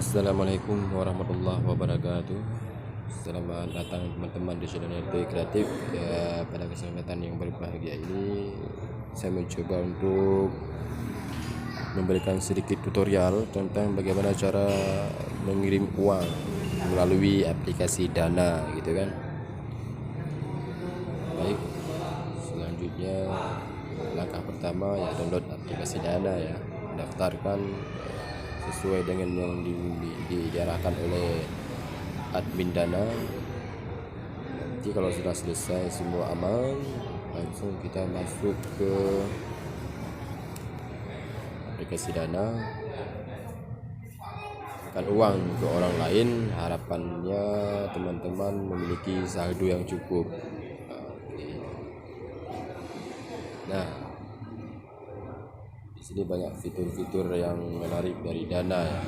Assalamualaikum warahmatullahi wabarakatuh. Selamat datang teman-teman di channel LP Kreatif. Pada kesempatan yang berbahagia ini, saya mencoba untuk memberikan sedikit tutorial tentang bagaimana cara mengirim uang melalui aplikasi Dana, gitu kan. Baik, selanjutnya langkah pertama ya download aplikasi Dana ya, daftarkan sesuai dengan yang diarahkan oleh admin Dana. Nanti kalau sudah selesai semua aman, langsung kita masuk ke aplikasi Dana, kan uang ke orang lain. Harapannya teman-teman memiliki saldo yang cukup. Nah, di sini banyak fitur-fitur yang menarik dari Dana ya.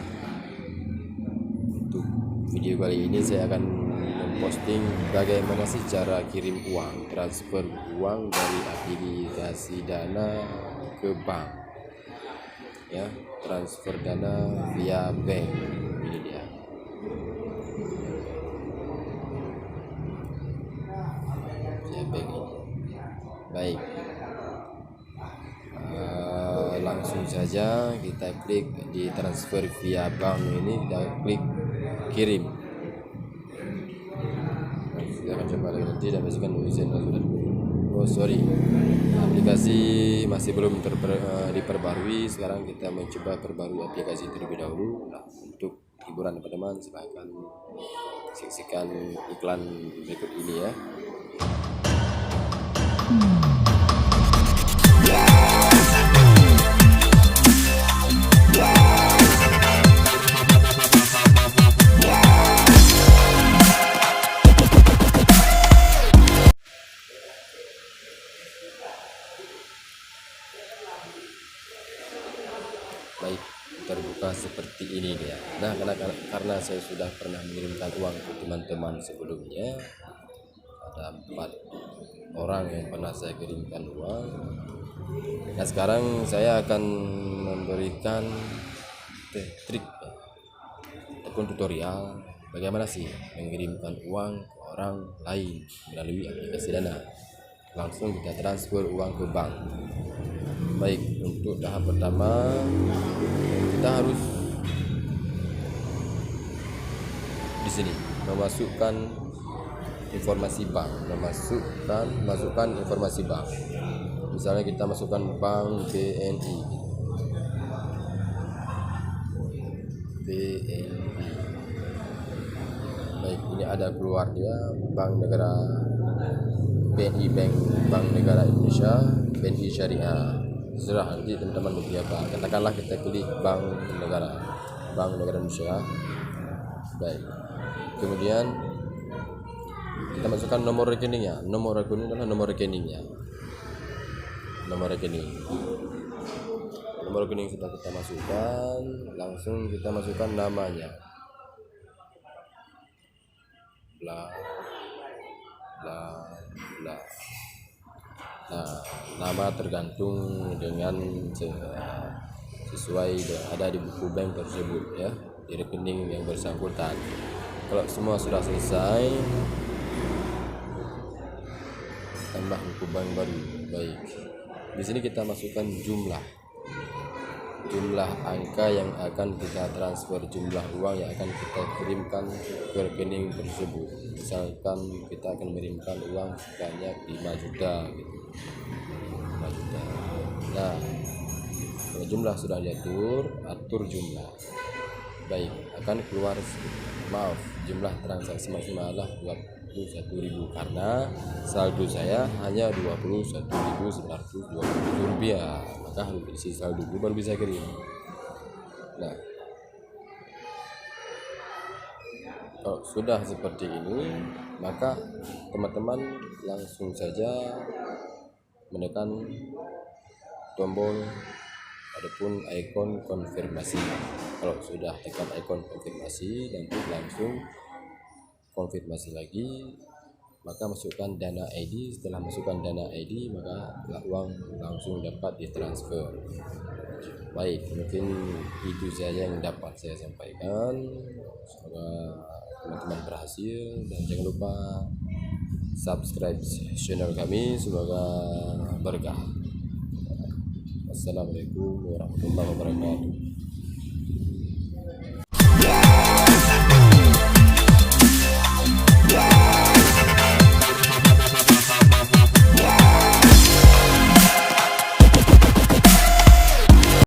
Untuk video kali ini saya akan memposting bagaimana sih cara kirim uang, transfer uang dari aplikasi Dana ke bank ya, transfer Dana via bank. Ini dia. Via bank ini. Baik. Langsung saja kita klik di transfer via bank ini, kita klik kirim. Kita akan coba lagi nanti dan pastikan tulisan sudah. Aplikasi masih belum diperbarui. Sekarang kita mencoba perbarui aplikasi terlebih dahulu. Nah, untuk hiburan teman-teman, silahkan saksikan iklan berikut ini ya. Baik, terbuka seperti ini dia. Nah, karena saya sudah pernah mengirimkan uang ke teman-teman sebelumnya, ada 4 orang yang pernah saya kirimkan uang. Nah, sekarang saya akan memberikan trik ataupun tutorial bagaimana sih mengirimkan uang ke orang lain melalui aplikasi Dana. Langsung kita transfer uang ke bank. Baik, untuk tahap pertama kita harus di sini memasukkan informasi bank, masukkan informasi bank. Misalnya kita masukkan bank BNI. Baik, ini ada keluar dia Bank Negara BNI, Bank Negara Indonesia, BNI Syariah. Sudah, nanti teman-teman pilih apa. Katakanlah kita pilih Bank Negara Indonesia. Baik, kemudian kita masukkan nomor rekeningnya. Nomor rekening adalah nomor rekeningnya. Nomor rekening sudah kita masukkan, langsung kita masukkan namanya. Bla bla bla. Nah, nama tergantung dengan sesuai ada di buku bank tersebut ya, di rekening yang bersangkutan. Kalau semua sudah selesai, tambah buku bank baru. Baik, di sini kita masukkan jumlah angka yang akan kita transfer, jumlah uang yang akan kita kirimkan ke rekening tersebut. Misalkan kita akan mengirimkan uang sebanyak 5 juta gitu. 5 juta. Nah, kalau jumlah sudah diatur, atur jumlah. Baik, akan keluar jumlah transaksi maksimal adalah 21.000 karena saldo saya hanya 21.927 rupiah. Maka harus isi saldo baru bisa kirim. Nah, kalau sudah seperti ini, maka teman-teman langsung saja menekan tombol ataupun ikon konfirmasi. Kalau sudah tekan ikon konfirmasi, nanti langsung konfirmasi lagi, maka masukkan dana ID. Setelah masukkan dana ID, maka uang langsung dapat ditransfer. Baik, mungkin itu saja yang dapat saya sampaikan. Semoga teman-teman berhasil, dan jangan lupa subscribe channel kami. Semoga berkah. Assalamualaikum warahmatullahi wabarakatuh.